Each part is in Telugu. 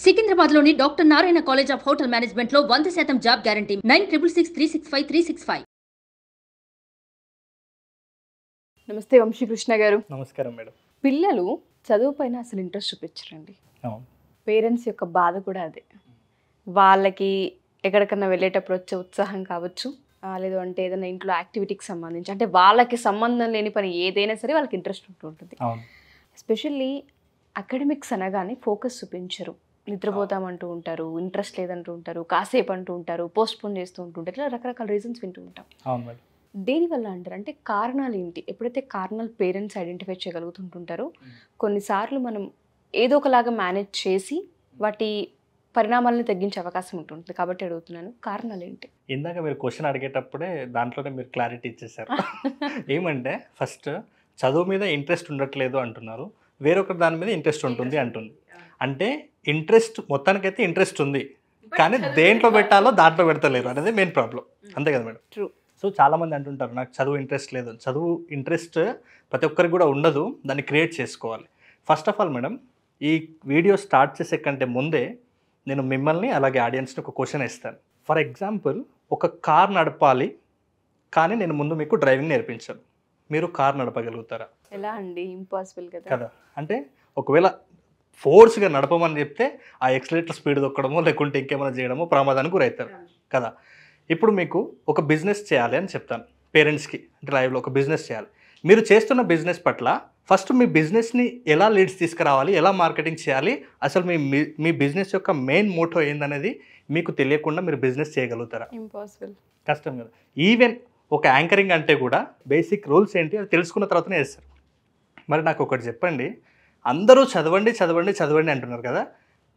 సికింద్రాబాద్లోని doctor Narayana college of hotel మేనేజ్మెంట్లో 100% జాబ్ గ్యారంటీ 966365 నమస్తే వంశీకృష్ణ గారు. నమస్కారం మేడం. పిల్లలు చదువు పైన అసలు ఇంట్రెస్ట్ చూపించరండి. అవును. పేరెంట్స్ యొక్క బాధ కూడా అదే. వాళ్ళకి ఎక్కడికన్నా వెళ్ళేటప్పుడు వచ్చే ఉత్సాహం కావచ్చు, లేదు అంటే ఏదైనా ఇంట్లో యాక్టివిటీకి సంబంధించి, అంటే వాళ్ళకి సంబంధం లేని పని ఏదైనా సరే వాళ్ళకి ఇంట్రెస్ట్ ఉంటుంటుంది. అవును. ఎస్పెషల్లీ అకాడమిక్స్ అనగానే ఫోకస్ చూపించరు. నిద్రపోతామంటూ ఉంటారు, ఇంట్రెస్ట్ లేదంటూ ఉంటారు, కాసేపు అంటూ ఉంటారు, పోస్ట్పోన్ చేస్తూ ఉంటుంటారు. ఇట్లా రకరకాల రీజన్స్ వింటూ ఉంటాం. అవును మేడం. దేనివల్ల అంటారు అంటే కారణాలు ఏంటి? ఎప్పుడైతే కారణాలు పేరెంట్స్ ఐడెంటిఫై చేయగలుగుతుంటుంటారో కొన్నిసార్లు మనం ఏదో ఒకలాగా మేనేజ్ చేసి వాటి పరిణామాలను తగ్గించే అవకాశం ఉంటుంది. కాబట్టి అడుగుతున్నాను, కారణాలు ఏంటి? ఇందాక మీరు క్వశ్చన్ అడిగేటప్పుడే దాంట్లోనే మీరు క్లారిటీ ఇచ్చేసారు. ఏమంటే ఫస్ట్ చదువు మీద ఇంట్రెస్ట్ ఉండట్లేదు అంటున్నారు, వేరొకరి దాని మీద ఇంట్రెస్ట్ ఉంటుంది అంటుంది. అంటే ఇంట్రెస్ట్ మొత్తానికైతే ఇంట్రెస్ట్ ఉంది, కానీ దేంట్లో పెట్టాలో దాంట్లో పెడతలేరు అనేది మెయిన్ ప్రాబ్లం. అంతే కదా మేడం? ట్రూ. సో చాలామంది అంటుంటారు నాకు చదువు ఇంట్రెస్ట్ లేదు. చదువు ఇంట్రెస్ట్ ప్రతి ఒక్కరికి కూడా ఉండదు, దాన్ని క్రియేట్ చేసుకోవాలి. ఫస్ట్ ఆఫ్ ఆల్ మేడం, ఈ వీడియో స్టార్ట్ చేసే కంటే ముందే నేను మిమ్మల్ని అలాగే ఆడియన్స్ని ఒక క్వశ్చన్ ఇస్తాను. ఫర్ ఎగ్జాంపుల్, ఒక కార్ నడపాలి కానీ నేను ముందు మీకు డ్రైవింగ్ నేర్పించాను, మీరు కార్ నడపగలుగుతారా? ఎలా అండి? ఇంపాసిబుల్ కదా. కదా. అంటే ఒకవేళ ఫోర్స్గా నడపమని చెప్తే ఆ ఎక్సలేటర్ స్పీడ్ దొక్కడమో లేకుంటే ఇంకేమైనా చేయడమో ప్రమాదానికి గురవుతారు కదా. ఇప్పుడు మీకు ఒక బిజినెస్ చేయాలి అని చెప్తాను పేరెంట్స్కి, అంటే లైవ్లో ఒక బిజినెస్ చేయాలి. మీరు చేస్తున్న బిజినెస్ పట్ల ఫస్ట్ మీ బిజినెస్ని ఎలా లీడ్స్ తీసుకురావాలి, ఎలా మార్కెటింగ్ చేయాలి, అసలు మీ బిజినెస్ యొక్క మెయిన్ మోటో ఏందనేది మీకు తెలియకుండా మీరు బిజినెస్ చేయగలుగుతారా? ఇంపాసిబుల్. కష్టం కదా. ఈవెన్ ఒక యాంకరింగ్ అంటే కూడా బేసిక్ రూల్స్ ఏంటి అది తెలుసుకున్న తర్వాతనే చేస్తారు. మరి నాకు ఒకటి చెప్పండి, అందరూ చదవండి చదవండి చదవండి అంటున్నారు కదా,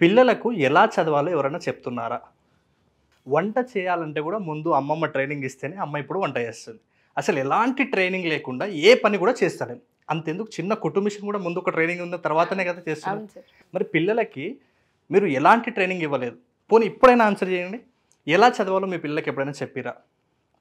పిల్లలకు ఎలా చదవాలో ఎవరైనా చెప్తున్నారా? వంట చేయాలంటే కూడా ముందు అమ్మమ్మ ట్రైనింగ్ ఇస్తేనే అమ్మ ఇప్పుడు వంట చేస్తుంది. అసలు ఎలాంటి ట్రైనింగ్ లేకుండా ఏ పని కూడా చేస్తాను. అంతెందుకు, చిన్న కుటుంబిషన్ కూడా ముందు ఒక ట్రైనింగ్ ఉన్న తర్వాతనే కదా చేస్తాను. మరి పిల్లలకి మీరు ఎలాంటి ట్రైనింగ్ ఇవ్వలేదు. పోనీ ఇప్పుడైనా ఆన్సర్ చేయండి, ఎలా చదవాలో మీ పిల్లలకి ఎప్పుడైనా చెప్పిరా?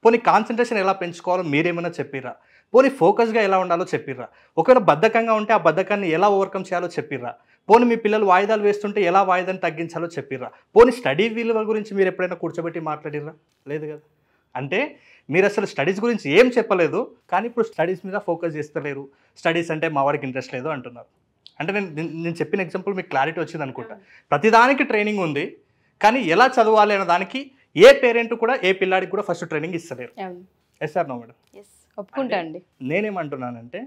పోనీ కాన్సన్ట్రేషన్ ఎలా పెంచుకోవాలో మీరేమైనా చెప్పిరా? పోనీ ఫోకస్గా ఎలా ఉండాలో చెప్పిర్రా? ఒకవేళ బద్ధకంగా ఉంటే ఆ బద్ధకాన్ని ఎలా ఓవర్కమ్ చేయాలో చెప్పిర్రా? పోనీ మీ పిల్లలు వాయిదాలు వేస్తుంటే ఎలా వాయిదాన్ని తగ్గించాలో చెప్పిర్రా? పోనీ స్టడీ విలువ గురించి మీరు ఎప్పుడైనా కూర్చోబెట్టి మాట్లాడిర్రా? లేదు కదా. అంటే మీరు అసలు స్టడీస్ గురించి ఏం చెప్పలేదు, కానీ ఇప్పుడు స్టడీస్ మీద ఫోకస్ చేస్తలేరు. స్టడీస్ అంటే మా వాడికి ఇంట్రెస్ట్ లేదు అంటున్నారు. అంటే నేను చెప్పిన ఎగ్జాంపుల్ మీకు క్లారిటీ వచ్చింది అనుకుంటా. ప్రతిదానికి ట్రైనింగ్ ఉంది, కానీ ఎలా చదవాలి అనే దానికి ఏ పేరెంట్ కూడా ఏ పిల్లాడికి కూడా ఫస్ట్ ట్రైనింగ్ ఇస్తలేరు. Yes or no madam? ఒప్పుకుంటా అండి. నేనేమంటున్నానంటే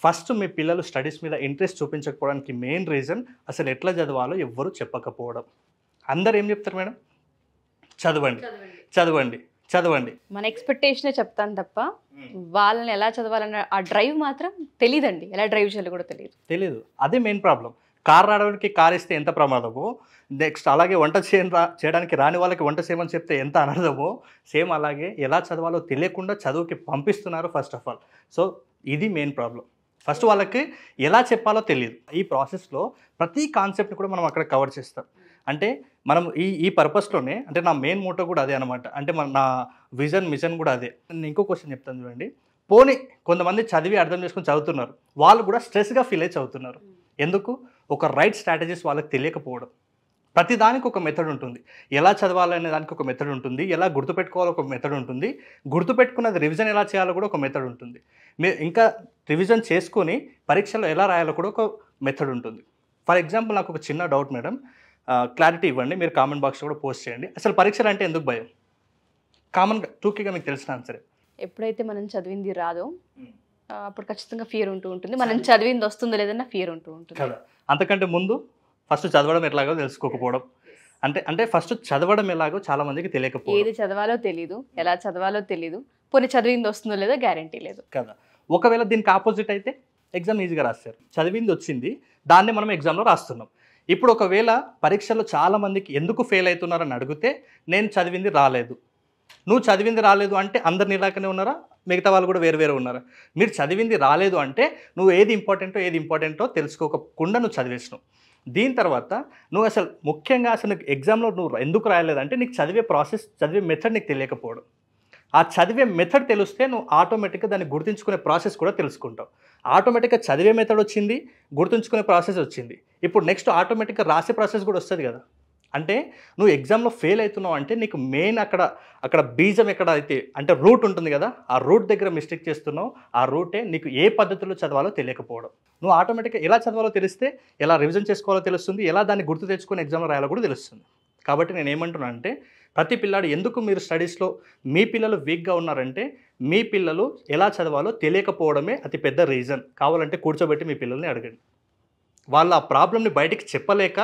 ఫస్ట్ మీ పిల్లలు స్టడీస్ మీద ఇంట్రెస్ట్ చూపించకపోవడానికి మెయిన్ రీజన్ అసలు ఎట్లా చదవాలో ఎవ్వరూ చెప్పకపోవడం. అందరు ఏం చెప్తారు మేడం? చదవండి చదవండి చదవండి. మన ఎక్స్పెక్టేషనే చెప్తాను తప్ప వాళ్ళని ఎలా చదవాలన్న ఆ డ్రైవ్ మాత్రం తెలియదండి. ఎలా డ్రైవ్ చేయాలో కూడా తెలియదు. అదే మెయిన్ ప్రాబ్లం. కార్ రావడానికి కార్ ఇస్తే ఎంత ప్రమాదమో, నెక్స్ట్ అలాగే వంట చేయడానికి రాని వాళ్ళకి వంట చేయమని చెప్తే ఎంత అనర్థమో, సేమ్ అలాగే ఎలా చదవాలో తెలియకుండా చదువుకి పంపిస్తున్నారు ఫస్ట్ ఆఫ్ ఆల్. సో ఇది మెయిన్ ప్రాబ్లం. ఫస్ట్ వాళ్ళకి ఎలా చెప్పాలో తెలియదు. ఈ ప్రాసెస్లో ప్రతి కాన్సెప్ట్ని కూడా మనం అక్కడ కవర్ చేస్తాం. అంటే మనం ఈ పర్పస్లోనే, అంటే నా మెయిన్ మోటో కూడా అదే అనమాట. అంటే నా మిషన్ కూడా అదే. నేను ఇంకో క్వశ్చన్ చెప్తాను చూడండి. పోనీ కొంతమంది చదివి అర్థం చేసుకొని చదువుతున్నారు, వాళ్ళు కూడా స్ట్రెస్గా ఫీల్ అయ్యి చదువుతున్నారు. ఎందుకు? ఒక రైట్ స్ట్రాటజీస్ వాళ్ళకి తెలియకపోవడం. ప్రతిదానికి ఒక మెథడ్ ఉంటుంది. ఎలా చదవాలనే దానికి ఒక మెథడ్ ఉంటుంది, ఎలా గుర్తుపెట్టుకోవాలో ఒక మెథడ్ ఉంటుంది, గుర్తుపెట్టుకున్నది రివిజన్ ఎలా చేయాలో కూడా ఒక మెథడ్ ఉంటుంది. ఇంకా రివిజన్ చేసుకొని పరీక్షలో ఎలా రాయాలో కూడా ఒక మెథడ్ ఉంటుంది. ఫర్ ఎగ్జాంపుల్, నాకు ఒక చిన్న డౌట్ మేడం, క్లారిటీ ఇవ్వండి. మీరు కామెంట్ బాక్స్లో కూడా పోస్ట్ చేయండి. అసలు పరీక్షలు అంటే ఎందుకు భయం? కామన్గా టూకీగా మీకు తెలిసిన ఆన్సరే. ఎప్పుడైతే మనం చదివింది రాదో అప్పుడు ఖచ్చితంగా ఫియర్ ఉంటుంది. మనం చదివింది వస్తుందో లేదన్నా ఫియర్ ఉంటుంది కదా. అంతకంటే ముందు ఫస్ట్ చదవడం ఎలాగో తెలుసుకోకపోవడం. అంటే ఫస్ట్ చదవడం ఎలాగో చాలా మందికి తెలియకపోవడం. ఏది చదవాలో తెలీదు, ఎలా చదవాలో తెలీదు, పోనీ చదివింది వస్తుందో లేదో గ్యారంటీ లేదు కదా. ఒకవేళ దీనికి ఆపోజిట్ అయితే ఎగ్జామ్ ఈజీగా రాస్తారు. చదివింది వచ్చింది, దాన్ని మనం ఎగ్జామ్లో రాస్తున్నాం. ఇప్పుడు ఒకవేళ పరీక్షలో చాలామందికి ఎందుకు ఫెయిల్ అవుతున్నారని అడిగితే, నేను చదివింది రాలేదు. నువ్వు చదివింది రాలేదు అంటే అందరు నీలాకనే ఉన్నారా? మిగతా వాళ్ళు కూడా వేరు ఉన్నారా? మీరు చదివింది రాలేదు అంటే నువ్వు ఏది ఇంపార్టెంటో తెలుసుకోకుండా నువ్వు చదివేసినావు. దీని తర్వాత నువ్వు అసలు ముఖ్యంగా అసలు ఎగ్జామ్లో నువ్వు ఎందుకు రాయలేదంటే నీకు చదివే ప్రాసెస్, చదివే మెథడ్ నీకు తెలియకపోవడం. ఆ చదివే మెథడ్ తెలిస్తే నువ్వు ఆటోమేటిక్గా దాన్ని గుర్తుంచుకునే ప్రాసెస్ కూడా తెలుసుకుంటావు. ఆటోమేటిక్గా చదివే మెథడ్ వచ్చింది, గుర్తుంచుకునే ప్రాసెస్ వచ్చింది. ఇప్పుడు నెక్స్ట్ ఆటోమేటిక్గా రాసే ప్రాసెస్ కూడా వస్తుంది కదా. అంటే నువ్వు ఎగ్జామ్లో ఫెయిల్ అవుతున్నావు అంటే నీకు మెయిన్ అక్కడ బీజం ఎక్కడ అయితే అంటే రూట్ ఉంటుంది కదా, ఆ రూట్ దగ్గర మిస్టేక్ చేస్తున్నావు. ఆ రూటే నీకు ఏ పద్ధతిలో చదవాలో తెలియకపోవడం. నువ్వు ఆటోమేటిక్గా ఎలా చదవాలో తెలిస్తే ఎలా రివిజన్ చేసుకోవాలో తెలుస్తుంది, ఎలా దాన్ని గుర్తు తెచ్చుకొని ఎగ్జామ్లో రాయాలో కూడా తెలుస్తుంది. కాబట్టి నేను ఏమంటున్నాను అంటే ప్రతి పిల్లాడు ఎందుకు మీరు స్టడీస్లో మీ పిల్లలు వీక్గా ఉన్నారంటే మీ పిల్లలు ఎలా చదవాలో తెలియకపోవడమే అతి పెద్ద రీజన్. కావాలంటే కూర్చోబెట్టి మీ పిల్లల్ని అడగండి. వాళ్ళు ఆ ప్రాబ్లమ్ని బయటికి చెప్పలేక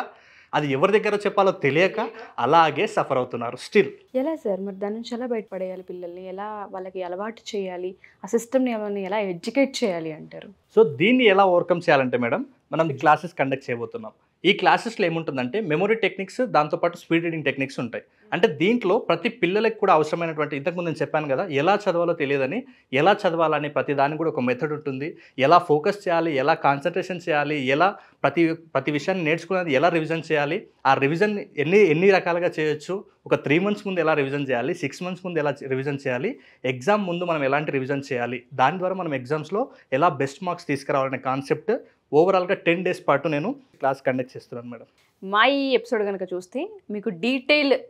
అది ఎవరి దగ్గర చెప్పాలో తెలియక అలాగే సఫర్ అవుతున్నారు స్టిల్. ఎలా సార్ మరి దాని నుంచి ఎలా బయటపడేయాలి పిల్లల్ని, ఎలా వాళ్ళకి అలవాటు చేయాలి, ఆ సిస్టమ్ని ఏమైనా ఎలా ఎడ్యుకేట్ చేయాలి అంటారు? సో దీన్ని ఎలా ఓవర్కమ్ చేయాలంటే మేడం మనం క్లాసెస్ కండక్ట్ చేయబోతున్నాం. ఈ క్లాసెస్లో ఏముంటుందంటే మెమొరీ టెక్నిక్స్, దాంతోపాటు స్పీడ్ రీడింగ్ టెక్నిక్స్ ఉంటాయి. అంటే దీంట్లో ప్రతి పిల్లలకి కూడా అవసరమైనటువంటి, ఇంతకుముందు నేను చెప్పాను కదా ఎలా చదవాలో తెలియదని, ఎలా చదవాలని ప్రతి దానికి కూడా ఒక మెథడ్ ఉంటుంది. ఎలా ఫోకస్ చేయాలి, ఎలా కాన్సన్ట్రేషన్ చేయాలి, ఎలా ప్రతి విషయాన్ని నేర్చుకున్నది ఎలా రివిజన్ చేయాలి, ఆ రివిజన్ ఎన్ని రకాలుగా చేయొచ్చు, ఒక 3 months ముందు ఎలా రివిజన్ చేయాలి, 6 months ముందు ఎలా రివిజన్ చేయాలి, ఎగ్జామ్ ముందు మనం ఎలాంటి రివిజన్ చేయాలి, దాని ద్వారా మనం ఎగ్జామ్స్లో ఎలా బెస్ట్ మార్క్స్ తీసుకురావాలనే కాన్సెప్ట్ ఓవరాల్గా 10 days పాటు నేను క్లాస్ కండక్ట్ చేస్తున్నాను మేడం. మా ఈ ఎపిసోడ్ కనుక చూస్తే మీకు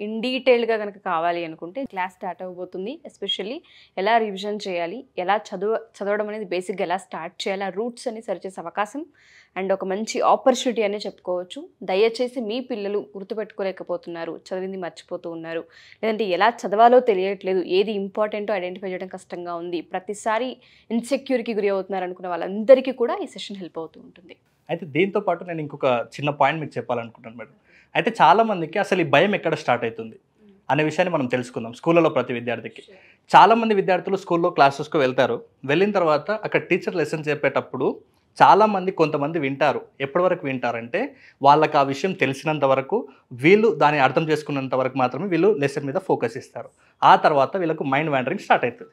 ఇన్ డీటెయిల్గా కనుక కావాలి అనుకుంటే క్లాస్ స్టార్ట్ అవ్వబోతుంది. ఎస్పెషల్లీ ఎలా రివిజన్ చేయాలి, ఎలా చదవడం అనేది బేసిక్గా ఎలా స్టార్ట్ చేయాలి, ఆ రూట్స్ అని సరిచేసే అవకాశం అండ్ ఒక మంచి ఆపర్చునిటీ అనే చెప్పుకోవచ్చు. దయచేసి మీ పిల్లలు గుర్తుపెట్టుకోలేకపోతున్నారు, చదివింది మర్చిపోతూ ఉన్నారు, లేదంటే ఎలా చదవాలో తెలియట్లేదు, ఏది ఇంపార్టెంటో ఐడెంటిఫై చేయడం కష్టంగా ఉంది, ప్రతిసారి ఇన్సెక్యూర్కి గురి అవుతున్నారు అనుకున్న వాళ్ళందరికీ కూడా ఈ సెషన్ హెల్ప్ అవుతూ ఉంటుంది. అయితే దీంతో పాటు నేను ఇంకొక చిన్న పాయింట్ మీకు చెప్పాలనుకుంటున్నాను మేడం. అయితే చాలామందికి అసలు ఈ భయం ఎక్కడ స్టార్ట్ అవుతుంది అనే విషయాన్ని మనం తెలుసుకుందాం. స్కూళ్ళలో ప్రతి విద్యార్థికి చాలామంది విద్యార్థులు స్కూల్లో క్లాసెస్కు వెళ్తారు. వెళ్ళిన తర్వాత అక్కడ టీచర్ లెసన్ చెప్పేటప్పుడు చాలామంది కొంతమంది వింటారు. ఎప్పటి వరకు వింటారంటే వాళ్ళకి ఆ విషయం తెలిసినంత వరకు, వీళ్ళు దాన్ని అర్థం చేసుకున్నంత వరకు మాత్రమే వీళ్ళు లెసన్ మీద ఫోకస్ ఇస్తారు. ఆ తర్వాత వీళ్ళకు మైండ్ వ్యాండరింగ్ స్టార్ట్ అవుతుంది.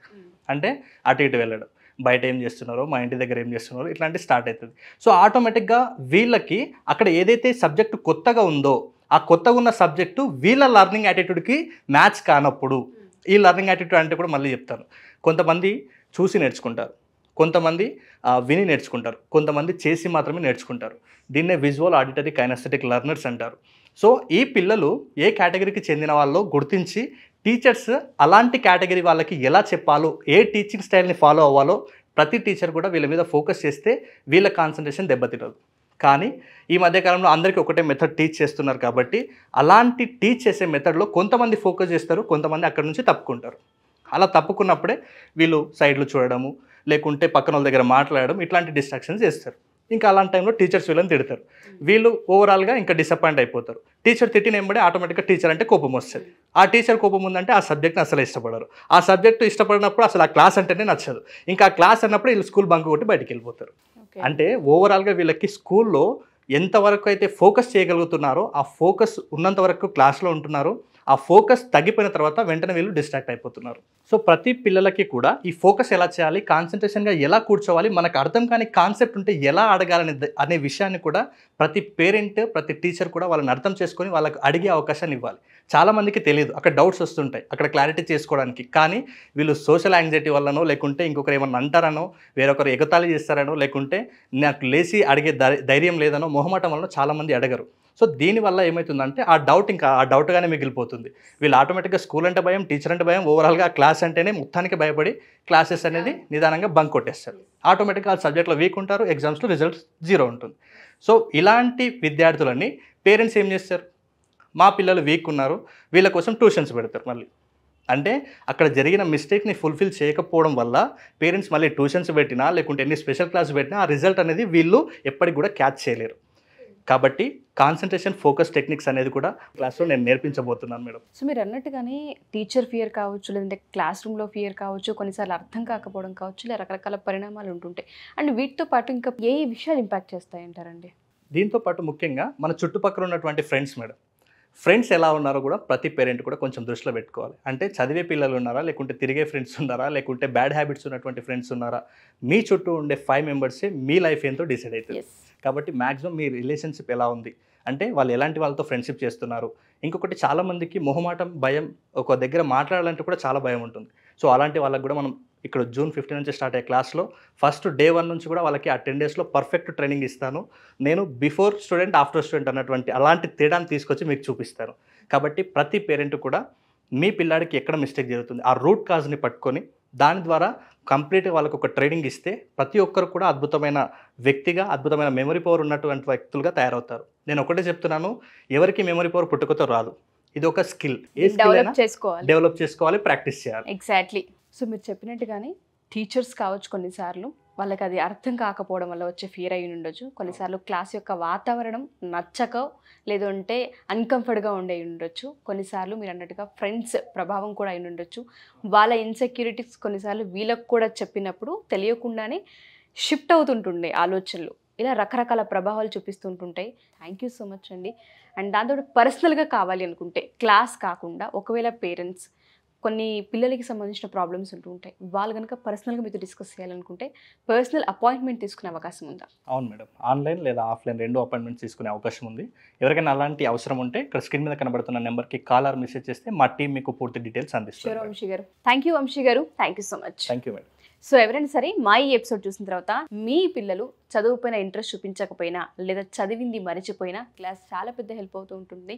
అంటే అటు ఇటు వెళ్ళడం, బయట ఏం చేస్తున్నారో, మా ఇంటి దగ్గర ఏం చేస్తున్నారో, ఇట్లాంటివి స్టార్ట్ అవుతుంది. సో ఆటోమేటిక్గా వీళ్ళకి అక్కడ ఏదైతే సబ్జెక్టు కొత్తగా ఉందో ఆ కొత్తగా ఉన్న సబ్జెక్టు వీళ్ళ లర్నింగ్ యాటిట్యూడ్కి మ్యాచ్ కానప్పుడు, ఈ లర్నింగ్ యాటిట్యూడ్ అంటే కూడా మళ్ళీ చెప్తాను, కొంతమంది చూసి నేర్చుకుంటారు, కొంతమంది విని నేర్చుకుంటారు, కొంతమంది చేసి మాత్రమే నేర్చుకుంటారు. దీన్నే విజువల్, ఆడిటరీ, కైనెస్థెటిక్ లెర్నర్స్ అంటారు. సో ఈ పిల్లలు ఏ కేటగిరీకి చెందిన వాళ్ళో గుర్తించి టీచర్స్ అలాంటి కేటగిరీ వాళ్ళకి ఎలా చెప్పాలో, ఏ టీచింగ్ స్టైల్ని ఫాలో అవ్వాలో ప్రతి టీచర్ కూడా వీళ్ళ మీద ఫోకస్ చేస్తే వీళ్ళ కాన్సన్ట్రేషన్ దెబ్బతినదు. కానీ ఈ మధ్యకాలంలో అందరికీ ఒకటే మెథడ్ టీచ్ చేస్తున్నారు కాబట్టి అలాంటి టీచ్ చేసే మెథడ్లో కొంతమంది ఫోకస్ చేస్తారు, కొంతమంది అక్కడ నుంచి తప్పుకుంటారు. అలా తప్పుకున్నప్పుడే వీళ్ళు సైడ్లు చూడడము, లేకుంటే పక్కన వాళ్ళ దగ్గర మాట్లాడడం, ఇట్లాంటి డిస్ట్రాక్షన్స్ చేస్తారు. ఇంకా అలాంటి టైంలో టీచర్స్ వీళ్ళని తిడతారు. వీళ్ళు ఓవరాల్గా ఇంకా డిసప్పాయింట్ అయిపోతారు. టీచర్ తిట్టిన వెంబడే ఆటోమేటిక్గా టీచర్ అంటే కోపం వస్తుంది. ఆ టీచర్ కోపం ఉందంటే ఆ సబ్జెక్ట్ని అసలు ఇష్టపడరు. ఆ సబ్జెక్టు ఇష్టపడినప్పుడు అసలు ఆ క్లాస్ అంటేనే నచ్చదు. ఇంకా ఆ క్లాస్ అన్నప్పుడు వీళ్ళు స్కూల్ బంక్ కొట్టి బయటికి వెళ్ళిపోతారు. అంటే ఓవరాల్గా వీళ్ళకి స్కూల్లో ఎంతవరకు అయితే ఫోకస్ చేయగలుగుతున్నారో ఆ ఫోకస్ ఉన్నంత వరకు క్లాస్లో ఉంటున్నారు. ఆ ఫోకస్ తగ్గిపోయిన తర్వాత వెంటనే వీళ్ళు డిస్ట్రాక్ట్ అయిపోతున్నారు. సో ప్రతి పిల్లలకి కూడా ఈ ఫోకస్ ఎలా చేయాలి, కాన్సన్ట్రేషన్గా ఎలా కూర్చోవాలి, మనకు అర్థం కాని కాన్సెప్ట్ ఉంటే ఎలా అడగాలని అనే విషయాన్ని కూడా ప్రతి పేరెంట్, ప్రతి టీచర్ కూడా వాళ్ళని అర్థం చేసుకొని వాళ్ళకి అడిగే అవకాశాన్ని ఇవ్వాలి. చాలామందికి తెలియదు, అక్కడ డౌట్స్ వస్తుంటాయి, అక్కడ క్లారిటీ చేసుకోవడానికి. కానీ వీళ్ళు సోషల్ యాంగ్జైటీ వల్లనో, లేకుంటే ఇంకొకరు ఏమన్నా అంటారనో, వేరొకరు ఎగతాళి చేస్తారనో, లేకుంటే నాకు లేచి అడిగే ధైర్యం లేదనో, మొహమాటం వలన చాలామంది అడగరు. సో దీనివల్ల ఏమవుతుందంటే ఆ డౌట్గానే మిగిలిపోతుంది. వీళ్ళు ఆటోమేటిక్గా స్కూల్ అంటే భయం, టీచర్ అంటే భయం, ఓవరాల్గా క్లాస్ అంటేనే మొత్తానికి భయపడి క్లాసెస్ అనేది నిదానంగా బంక్ కొట్టేస్తారు. ఆటోమేటిక్గా ఆ సబ్జెక్ట్లో వీక్ ఉంటారు, ఎగ్జామ్స్లో రిజల్ట్స్ 0 ఉంటుంది. సో ఇలాంటి విద్యార్థులని పేరెంట్స్ ఏం చేస్తారు, మా పిల్లలు వీక్ ఉన్నారు, వీళ్ళ కోసం ట్యూషన్స్ పెడతారు. మళ్ళీ అంటే అక్కడ జరిగిన మిస్టేక్ని ఫుల్ఫిల్ చేయకపోవడం వల్ల పేరెంట్స్ మళ్ళీ ట్యూషన్స్ పెట్టినా, లేకుంటే ఎన్ని స్పెషల్ క్లాస్ పెట్టినా ఆ రిజల్ట్ అనేది వీళ్ళు ఎప్పటికి కూడా క్యాచ్ చేయలేరు. కాబట్టి కాన్సన్ట్రేషన్, ఫోకస్ టెక్నిక్స్ అనేది కూడా క్లాస్లో నేను నేర్పించబోతున్నాను మేడం. సో మీరు అన్నట్టుగానే టీచర్ ఫియర్ కావచ్చు, లేదంటే క్లాస్ రూమ్లో ఫియర్ కావచ్చు, కొన్నిసార్లు అర్థం కాకపోవడం కావచ్చు, ఇలా రకరకాల పరిణామాలు ఉంటుంటాయి. అండ్ వీటితో పాటు ఇంకా ఏ విషయాలు ఇంపాక్ట్ చేస్తాయంటారండి? దీంతో పాటు ముఖ్యంగా మన చుట్టుపక్కల ఉన్నటువంటి ఫ్రెండ్స్ మేడం. ఫ్రెండ్స్ ఎలా ఉన్నారో కూడా ప్రతి పేరెంట్ కూడా కొంచెం దృష్టిలో పెట్టుకోవాలి. అంటే చదివే పిల్లలు ఉన్నారా, లేకుంటే తిరిగే ఫ్రెండ్స్ ఉన్నారా, లేకుంటే బ్యాడ్ హ్యాబిట్స్ ఉన్నటువంటి ఫ్రెండ్స్ ఉన్నారా, మీ చుట్టూ ఉండే 5 మెంబర్సే మీ లైఫ్ ఏంటో డిసైడ్ అవుతుంది. కాబట్టి మ్యాక్సిమం మీ రిలేషన్షిప్ ఎలా ఉంది, అంటే వాళ్ళు ఎలాంటి వాళ్ళతో ఫ్రెండ్షిప్ చేస్తున్నారు. ఇంకొకటి చాలామందికి మొహమాటం, భయం, ఒక దగ్గర మాట్లాడాలంటే కూడా చాలా భయం ఉంటుంది. సో అలాంటి వాళ్ళకి కూడా మనం ఇక్కడ జూన్ 15 నుంచి స్టార్ట్ అయ్యే క్లాస్లో ఫస్ట్ డే 1 నుంచి కూడా వాళ్ళకి ఆ 10 డేస్లో పర్ఫెక్ట్ ట్రైనింగ్ ఇస్తాను. నేను బిఫోర్ స్టూడెంట్ ఆఫ్టర్ స్టూడెంట్ అన్నటువంటి అలాంటి తేడాను తీసుకొచ్చి మీకు చూపిస్తాను. కాబట్టి ప్రతి పేరెంట్ కూడా మీ పిల్లాడికి ఎక్కడ మిస్టేక్ జరుగుతుంది ఆ రూట్ కాజ్ని పట్టుకొని దాని ద్వారా కంప్లీట్గా వాళ్ళకు ఒక ట్రైనింగ్ ఇస్తే ప్రతి ఒక్కరు కూడా అద్భుతమైన వ్యక్తిగా, అద్భుతమైన మెమరీ పవర్ ఉన్నటువంటి వ్యక్తులుగా తయారవుతారు. నేను ఒకటే చెప్తున్నాను, ఎవరికి మెమరీ పవర్ పుట్టుకతో రాదు. ఇది ఒక స్కిల్. ఏ స్కిల్ అయినా డెవలప్ చేసుకోవాలి, ప్రాక్టీస్ చేయాలి. ఎగ్జాక్ట్లీ. సో మీరు చెప్పినట్టుగానే టీచర్స్ కావచ్చు, కొన్నిసార్లు వాళ్ళకి అది అర్థం కాకపోవడం వల్ల వచ్చే ఫియర్ అయి ఉండొచ్చు. కొన్నిసార్లు క్లాస్ యొక్క వాతావరణం నచ్చక లేదంటే అన్కంఫర్ట్గా ఉండే ఉండొచ్చు. కొన్నిసార్లు మీరు అన్నట్టుగా ఫ్రెండ్స్ ప్రభావం కూడా అయి ఉండొచ్చు. వాళ్ళ ఇన్సెక్యూరిటీస్ కొన్నిసార్లు వీళ్ళకు కూడా చెప్పినప్పుడు తెలియకుండానే షిఫ్ట్ అవుతుంటుండే ఆలోచనలు. ఇలా రకరకాల ప్రభావాలు చూపిస్తుంటుంటాయి. థ్యాంక్ యూ సో మచ్ అండి. అండ్ దాంతో పర్సనల్గా కావాలి అనుకుంటే క్లాస్ కాకుండా ఒకవేళ పేరెంట్స్ కొన్ని పిల్లలకి సంబంధించిన ప్రాబ్లమ్స్ ఉంటుంటాయి, వాళ్ళు కనుక పర్సనల్గా మీతో డిస్కస్ చేయాలనుకుంటే పర్సనల్ అపాయింట్మెంట్ తీసుకునే అవకాశం ఉందా? అవును మేడం, ఆన్లైన్ లేదా ఆఫ్లైన్ 2 అపాయింట్మెంట్స్ తీసుకునే అవకాశం ఉంది. ఎవరికైనా అలాంటి అవసరం ఉంటే ఇక్కడ స్క్రీన్ మీద కనబడుతున్న నెంబర్కి కాల్ ఆర్ మెసేజ్ చేస్తే మా టీం మీకు పూర్తి డీటెయిల్స్ అందిస్తారు. Vamsi garu, thank you. Vamshi garu, thank you so much. Thank you madam. So ఎవరైనా సరే మా ఈ ఎపిసోడ్ చూసిన తర్వాత మీ పిల్లలు చదువుపైన ఇంట్రెస్ట్ చూపించకపోయినా లేదా చదివింది మర్చిపోయినా క్లాస్ చాలా పెద్ద హెల్ప్ అవుతూ ఉంటుంది.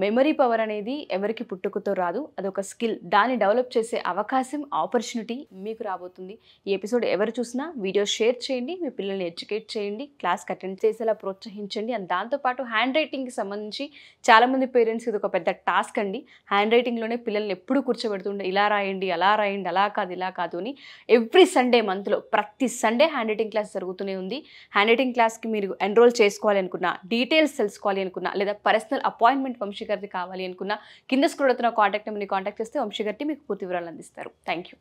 మెమరీ పవర్ అనేది ఎవరికి పుట్టుకతో రాదు, అదొక స్కిల్. దాన్ని డెవలప్ చేసే అవకాశం, ఆపర్చునిటీ మీకు రాబోతుంది. ఈ ఎపిసోడ్ ఎవరు చూసినా వీడియో షేర్ చేయండి, మీ పిల్లల్ని ఎడ్యుకేట్ చేయండి, క్లాస్కి అటెండ్ చేసేలా ప్రోత్సహించండి. అండ్ దాంతోపాటు హ్యాండ్ రైటింగ్కి సంబంధించి చాలామంది పేరెంట్స్కి ఇది ఒక పెద్ద టాస్క్ అండి. హ్యాండ్ రైటింగ్లోనే పిల్లల్ని ఎప్పుడు కూర్చోబెడుతుండే, ఇలా రాయండి, అలా రాయండి, అలా కాదు ఇలా కాదు అని. ఎవ్రీ సండే మంత్లో ప్రతి సండే హ్యాండ్ రైటింగ్ క్లాస్ జరుగుతూనే ఉంది. హ్యాండ్ రైటింగ్ క్లాస్కి మీరు ఎన్రోల్ చేసుకోవాలి అనుకున్నా, డీటెయిల్స్ తెలుసుకోవాలి అనుకున్నా, లేదా పర్సనల్ అపాయింట్మెంట్ వంశీ గారిది కావాలి అనుకున్నా కింద స్క్రోల్ అవుతున్న కాంటాక్ట్ నెంబర్ని కాంటాక్ట్ చేస్తే వంశీ గారికి మీకు పూర్తి వివరాలు అందిస్తారు. Thank you.